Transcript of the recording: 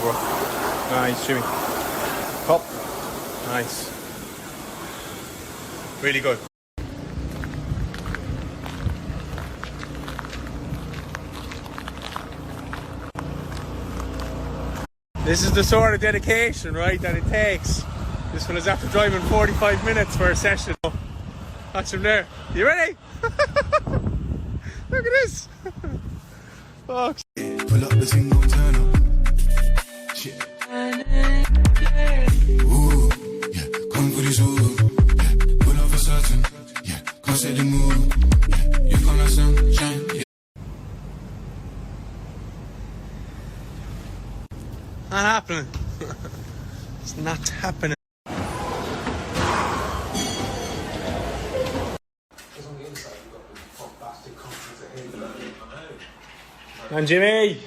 bro. Nice, Jimmy. Cup. Nice. Really good. This is the sort of dedication, right, that it takes. This one is after driving 45 minutes for a session. Watch him there. You ready? Look at this. Fuck. Pull up the single turn up. Shit. Ooh, yeah, come for this ooh. Yeah, pull up for certain. Yeah, can't say the move. Yeah, you come like sunshine. Yeah. Not happening. It's not happening. And Jimmy.